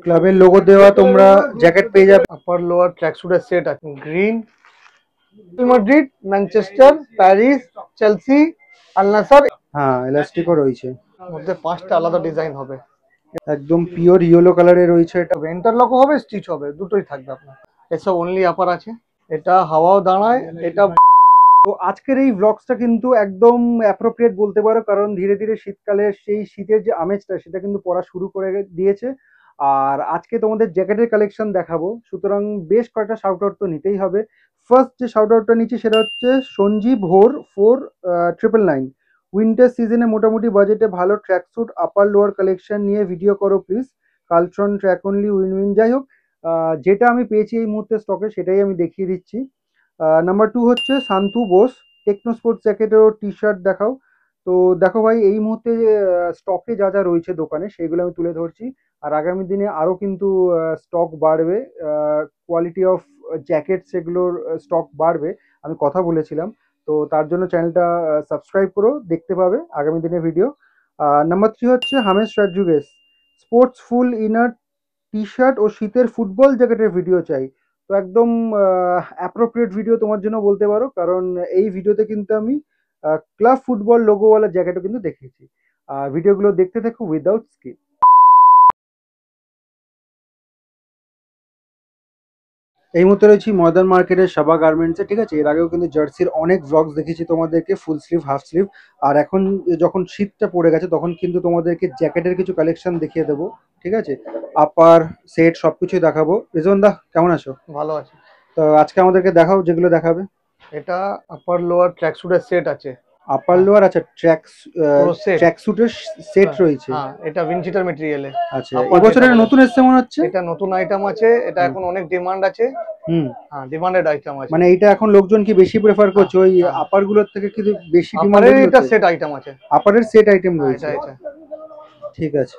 ক্লাবের লোগো দেওয়া তোমরা জ্যাকেট পেয়ে যাবে। আপার লোয়ার ট্র্যাকস্যুটের সেট আছে, green, Madrid, Manchester, Paris, Chelsea, Al Nassr. হ্যাঁ, এলাস্টিকও রয়েছে। মধ্যে 5টা আলাদা ডিজাইন হবে, একদম পিওর ইয়েলো কালারে রয়েছে। এটা ইন্টারলকও হবে, স্টিচ হবে, দুটোই থাকবে আপনার। এসব অনলি আপার আছে, এটা হাওয়াও দাঁড়ায়। এটা তো আজকের এই ব্লগসটা কিন্তু একদম অ্যাপ্রোপ্রিয়েট বলতে পারো, কারণ ধীরে ধীরে শীতকালে সেই শীতের যে আমেজটা সেটা কিন্তু পড়া শুরু করে দিয়েছে। আর আজকে তোমাদের জ্যাকেটের কালেকশন দেখাবো, সুতরাং বেশ কয়েকটা শাউট আউট তো নিতেই হবে। ফার্স্ট যে শাউট আউটটা নিচ্ছি সেটা হচ্ছে সঞ্জীব হোর 4999। উইন্টার সিজনে মোটামুটি বাজেটে ভালো ট্র্যাকস্যুট আপার লোয়ার কালেকশন নিয়ে ভিডিও করো প্লিজ। কালট্রন ট্র্যাক অনলি উইন উইন। যাই হোক, যেটা আমি পেয়েছি এই মুহূর্তে স্টকে সেটাই আমি দেখিয়ে দিচ্ছি। নাম্বার 2 হচ্ছে Shantu Bose, techno sports jacket ও টি শার্ট দেখাও। তো দেখো ভাই, এই মুহূর্তে স্টকে যা যা রয়েছে দোকানে সেগুলো আমি তুলে ধরছি। আর আগামী দিনে আরও কিন্তু স্টক বাড়বে, কোয়ালিটি অফ জ্যাকেট সেগুলোর স্টক বাড়বে, আমি কথা বলেছিলাম। তো তার জন্য চ্যানেলটা সাবস্ক্রাইব করো, দেখতে পাবে আগামী দিনের ভিডিও। নাম্বার 3 হচ্ছে হামেশ রাজুগেস, স্পোর্টস ফুল ইনার টি শার্ট ও শীতের ফুটবল জ্যাকেটের ভিডিও চাই। তো একদম অ্যাপ্রোপ্রিয়েট ভিডিও তোমার জন্য বলতে পারো, কারণ এই ভিডিওতে কিন্তু আমি ক্লাব ফুটবল লোগোওয়ালা জ্যাকেটও কিন্তু দেখিয়েছি। ভিডিওগুলো দেখতে থাকো উইদাউট স্কিপ। এই মুহূর্তে রয়েছি ময়দান মার্কেটের সাবা গার্মেন্টসে, ঠিক আছে। এর আগেও কিন্তু জার্সির অনেক ব্লগস দেখেছি তোমাদেরকে, ফুল স্লিভ, হাফ স্লিভ। আর এখন যখন শীতটা পড়ে গেছে তখন কিন্তু তোমাদেরকে জ্যাকেটের কিছু কালেকশন দেখিয়ে দেবো, ঠিক আছে। আপার সেট সবকিছুই দেখাবো। রিজন দা, কেমন আছো? ভালো আছি। তো আজকে আমাদেরকে দেখাও যেগুলো দেখাবে। এটা আপার লোয়ার ট্র্যাকস্যুটের সেট আছে। আপার লোয়ার, আচ্ছা, ট্র্যাকস্যুটের সেট রয়েছে। হ্যাঁ, এটা উইনচিটার মেটেরিয়ালে। আচ্ছা, এবছরের নতুন এসছে মনে হচ্ছে। এটা নতুন আইটেম আছে, এটা এখন অনেক ডিমান্ড আছে। হ্যাঁ, ডিমান্ডেড আইটেম আছে। মানে এটা এখন লোকজন কি বেশি প্রেফার করছে ওই আপার গুলোর থেকে, কি বেশি ডিমান্ডেড? এটা সেট আইটেম আছে, আপারের সেট আইটেম রয়েছে। এটা ঠিক আছে।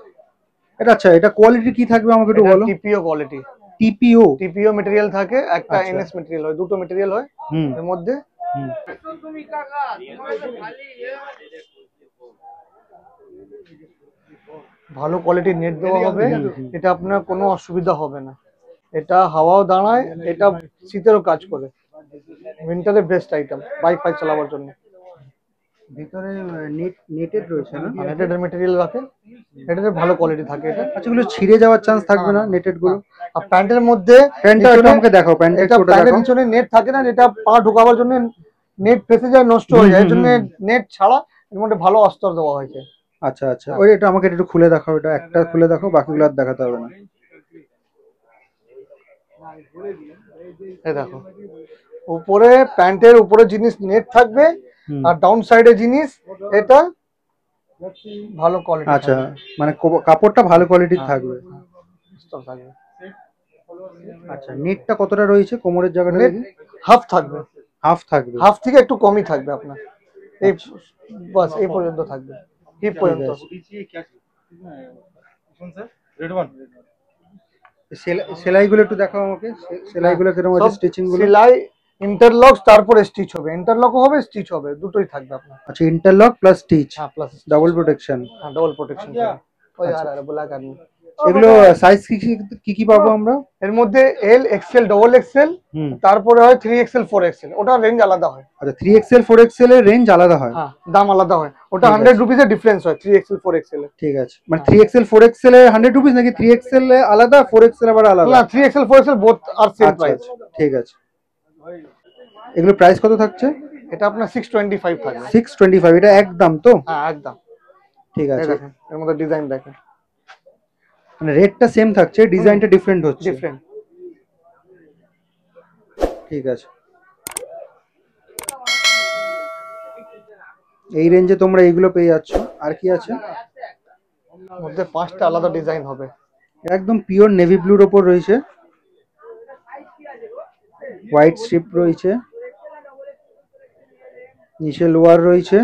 এটা আচ্ছা, এটা কোয়ালিটি কি থাকবে আমাকে একটু বলো। TPO quality. টিপিও মেটেরিয়াল থাকে, একটা এনএস মেটেরিয়াল হয়, দুটো মেটেরিয়াল হয় এর মধ্যে। ভালো কোয়ালিটির নেট দেওয়া হবে, এটা আপনার কোনো অসুবিধা হবে না। এটা হাওয়াও দাঁড়ায়, এটা শীতেরও কাজ করে, উইন্টারে বেস্ট আইটেম বাইক ফাইক চালাবার জন্য। ভিতরে নেটেড রয়েছে না? নেটেড মেটেরিয়াল রাখে, এটাতে ভালো কোয়ালিটি থাকে। এটা আচ্ছা, এগুলো ছিঁড়ে যাওয়ার চান্স থাকবে না নেটেড গুলো? আর প্যান্টের মধ্যে, প্যান্টটা একটু আমাকে দেখাও, প্যান্টের ছোট দেখাও। পিছনে নেট থাকে না, যেটা পা ঢোকাবার জন্য নেট ফেসে যায়, নষ্ট হয়ে যায়, এর জন্য নেট ছাড়া এর মধ্যে ভালো অস্তর দেওয়া হয়েছে। আচ্ছা আচ্ছা, ওই এটা আমাকে একটু খুলে দেখাও, এটা একটা খুলে দেখাও, বাকিগুলো আর দেখাতে হবে না। এই দেখো, উপরে প্যান্টের উপরে জিনিস নেট থাকবে, আর ডাউন সাইডে জিনিস এটা ভালো কোয়ালিটি। আচ্ছা, মানে কাপড়টা ভালো কোয়ালিটির থাকবে। আচ্ছা, নেটটা কতটা রয়েছে কোমরের জায়গাটা? হাফ থাকবে, হাফ থাকবে, হাফ থেকে একটু কমই থাকবে আপনার, এই বাস এই পর্যন্ত থাকবে, হিপ পর্যন্ত। সেলাইগুলো একটু দেখাও আমাকে, সেলাইগুলো কিরকম আছে, স্টিচিং গুলো? সেলাই ইন্টারলক, তারপরে স্টিচ হবে, ইন্টারলকও হবে, স্টিচ হবে, দুটোই থাকবে আপনার। আচ্ছা, ইন্টারলক প্লাস স্টিচ, হ্যাঁ, প্লাস ডাবল প্রোটেকশন। হ্যাঁ, ডাবল প্রোটেকশন। ওই আর বলা কারণ এগুলো সাইজ কি কি পাবো আমরা এর মধ্যে? এল, এক্সেল, ডবল এক্সেল, তারপরে হয় 3XL 4XL, ওটা রেঞ্জ আলাদা হয়। আচ্ছা, 3XL 4XL এর রেঞ্জ আলাদা হয়? হ্যাঁ, দাম আলাদা হয়, ওটা 100 রুপিসের ডিফারেন্স হয় 3XL 4XL এর। ঠিক আছে, মানে 3XL 4XL এর 100 রুপিস নাকি 3XL এ আলাদা 4XL আবার আলাদা? না, 3XL 4XL বোথ আর সেম প্রাইস। ঠিক আছে, এগুলো প্রাইস কত থাকছে? এটা আপনার 625 থাকবে। 625, এটা একদম তো? হ্যাঁ, একদম। ঠিক আছে, এর মধ্যে ডিজাইন দেখেন, মানে রেটটা সেম থাকছে, ডিজাইনটা ডিফারেন্ট হচ্ছে। ডিফারেন্ট। ঠিক আছে, এই রেঞ্জে তোমরা এইগুলো পেয়ে যাচ্ছ। আর কি আছে? মধ্যে 5টা আলাদা ডিজাইন হবে, একদম পিওর নেভি ব্লুর ওপর রয়েছে, হোয়াইট স্ট্রিপ রয়েছে, নিচে লোয়ার রয়েছে।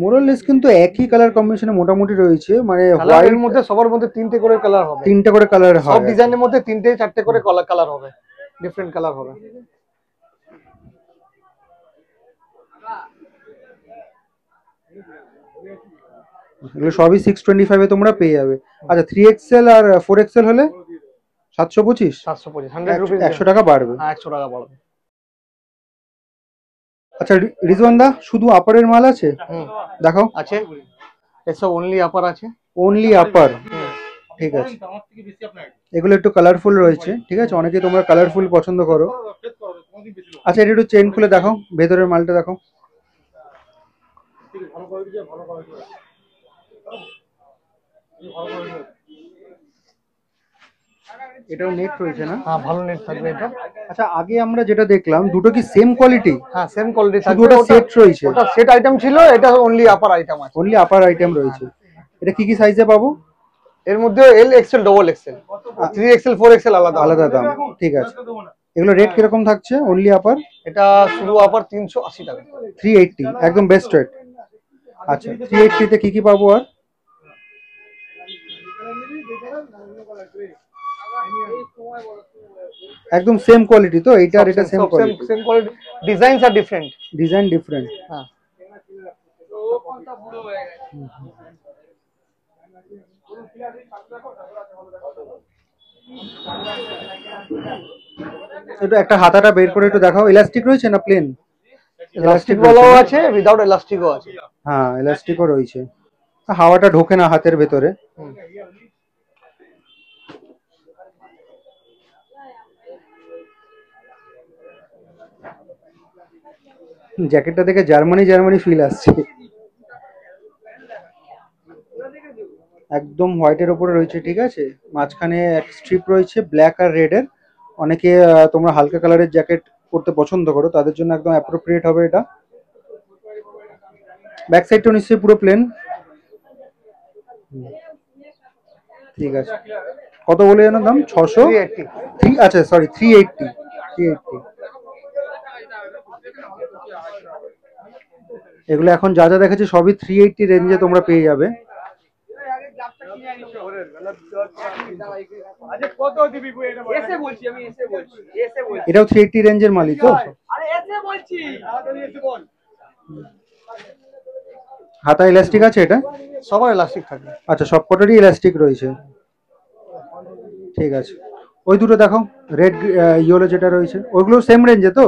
মোরাললেস কিন্তু একই কালার কম্বিনেশনে মোটামুটি রয়েছে, মানে হোয়াইটের মধ্যে সবার মধ্যে 3টে করে কালার হবে, 3টে করে কালার হয়, সব ডিজাইনের মধ্যে 3টে 4টে করে কালার হবে, ডিফারেন্ট কালার হবে। এগুলো সবই 625 এ তোমরা পেয়ে যাবে। আচ্ছা 3XL আর 4XL হলে 725, 725 100 রুপিস, 100 টাকা বাড়বে। হ্যাঁ 100 টাকা বাড়বে। আচ্ছা রিজওয়ান দা, শুধু আপারের মাল আছে? দেখাও। আছে, এসব অনলি আপার আছে। অনলি আপার, ঠিক আছে। এগুলো একটু কালারফুল রয়েছে, ঠিক আছে, অনেকে তোমরা কালারফুল পছন্দ করো। আচ্ছা এটা একটু চেন খুলে দেখাও, ভেতরের মালটা দেখো। এটাও নেট রয়েছে না? হ্যাঁ ভালো নেট থাকবে এটা। আচ্ছা আগে আমরা যেটা দেখলাম দুটো কি সেম কোয়ালিটি? হ্যাঁ সেম কোয়ালিটি শুধু থাকবে, ওটা সেট রয়েছে। ওটা সেট আইটেম ছিল, এটা অনলি আপার আইটেম আছে। অনলি আপার আইটেম রয়েছে। এটা কি কি সাইজে পাবো? এর মধ্যে এল XL double XL, 3XL 4XL আলাদা আলাদা দাম, ঠিক আছে। এগুলো রেট কিরকম থাকছে অনলি আপার? এটা শুরু আপার 380 টাকা। 380 একদম বেস্ট রেট। আচ্ছা 380 তে কি কি পাবো আর? একদম সেম কোয়ালিটি তো? এইটা আর এটা same quality? Same quality, designs আর ডিফারেন্ট, ডিজাইন ডিফারেন্ট। হ্যাঁ। এটা একটা হাতাটা বের করে একটু দেখাও, ইলাস্টিক রয়েছে না প্লেন? ইলাস্টিক ওয়ালাও আছে, উইদাউট ইলাস্টিকও আছে। হ্যাঁ ইলাস্টিকও রয়েছে, হাওয়াটা ঢোকে না হাতের ভেতরে। জ্যাকেটটা দেখে জার্মানি জার্মানি ফিল আসছে। একদম হোয়াইটের উপরে রয়েছে, ঠিক আছে, মাঝখানে এক স্ট্রিপ রয়েছে ব্ল্যাক আর রেড এর। অনেকে তোমরা হালকা কালারের জ্যাকেট পরতে পছন্দ করো, তাদের জন্য একদম অ্যাপ্রোপ্রিয়েট হবে এটা। ব্যাক সাইডটা নিশ্চয়ই পুরো প্লেন, ঠিক আছে। কত বলে জানো দাম? 680। আচ্ছা সরি 380। এগুলো এখন যা যা দেখাচ্ছি সবই 380 রেঞ্জে তোমরা পেয়ে যাবে। এটাও 380 রেঞ্জের মালই তো? হাতা ইলাস্টিক আছে এটা? সবার ইলাস্টিক থাকবে। আচ্ছা সব কটারই ইলাস্টিক রয়েছে, ঠিক আছে। ওই দুটো দেখো, রেড ইয়েলো যেটা রয়েছে, ওইগুলো সেম রেঞ্জে তো?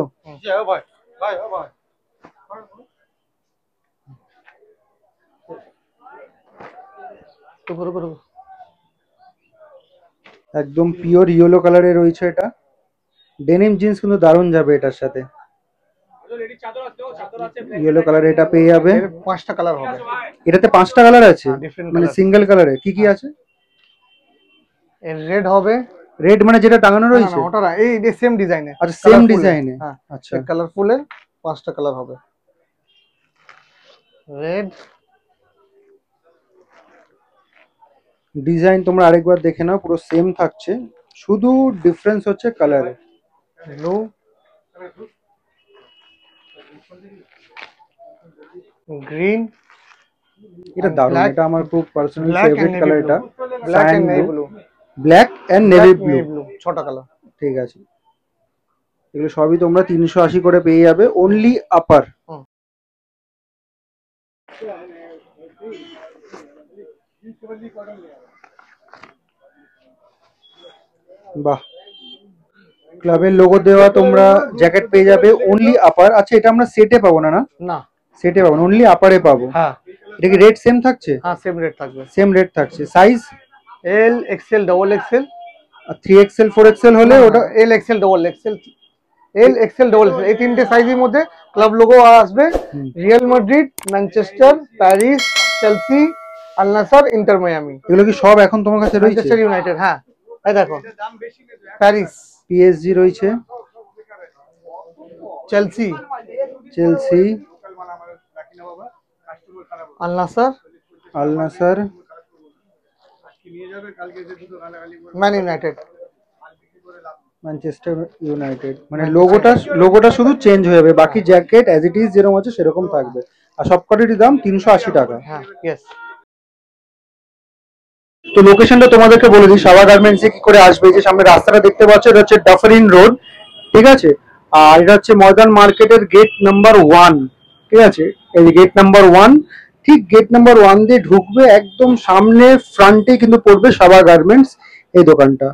একদম পিওর ইয়েলো কালারে রয়েছে এটা। ডেনিম জিন্স কিন্তু দারুণ যাবে এটার সাথে। ইয়েলো কালারে এটা পেয়ে যাবে। 5টা কালার হবে এটাতে, 5টা কালার আছে মানে সিঙ্গেল কালারে? কি কি আছে? এর রেড হবে। রেড মানে যেটা টাঙানো রয়েছে? না ওটা এই সেম ডিজাইনে। আচ্ছা সেম ডিজাইনে, আচ্ছা। কালারফুলের 5টা কালার হবে। রেড ডিজাইন তোমরা আরেকবার দেখে নাও, পুরো সেম থাকছে, শুধু ডিফারেন্স হচ্ছে কালারে। ব্লু, গ্রিন, এটা দারুণ, এটা আমার খুব পার্সোনাল ফেভারিট কালার এটা। Black and navy blue. Black and navy blue, 6টা কালার, ঠিক আছে। এগুলো সবই তোমরা 380 করে পেয়ে যাবে, অনলি আপার। বাহ, ক্লাবের লোগো দেওয়া তোমরা জ্যাকেট পেয়ে যাবে অনলি আপার। আচ্ছা এটা আমরা সেটে পাবো না? না সেটে পাবো না, অনলি আপারে পাবো। হ্যাঁ। এটা কি রেট সেম থাকছে? হ্যাঁ সেম রেট থাকবে। সেম রেট থাকছে। Size L XL double XL আর 3XL 4XL হলে ওটা L XL double XL, L XL double XL, এই তিনটে সাইজের মধ্যে ক্লাব লোগো আসবে। Real Madrid, Manchester, Paris, Chelsea, Al Nassr, Inter Miami. এগুলো কি সব এখন তোমার কাছে রয়েছে? ম্যানচেস্টার ইউনাইটেড, হ্যাঁ এই দেখো, প্যারিস, পিএসজি রয়েছে, চেলসি, আল নাসর, ম্যান ইউনাইটেড, ম্যানচেস্টার ইউনাইটেড। মানে লোগোটা শুধু চেঞ্জ হয়ে যাবে, বাকি জ্যাকেট অ্যাজ ইট ইজ যেরকম আছে সেরকম থাকবে। আর সব কটারই দাম 380 টাকা। হ্যাঁ यस। তো লোকেশনটা তোমাদেরকে বলে দিই, সাবা গার্মেন্টসে কি করে আসবে। যে সামনে রাস্তাটা দেখতে পাচ্ছ, এটা হচ্ছে ডাফারিন রোড, ঠিক আছে। আর এটা হচ্ছে ময়দান মার্কেটের গেট নাম্বার 1, ঠিক আছে, এই যে গেট নাম্বার 1, ঠিক গেট নাম্বার 1 দিয়ে ঢুকবে, একদম সামনে ফ্রন্টে কিন্তু পড়বে সাবা গার্মেন্টস এই দোকানটা।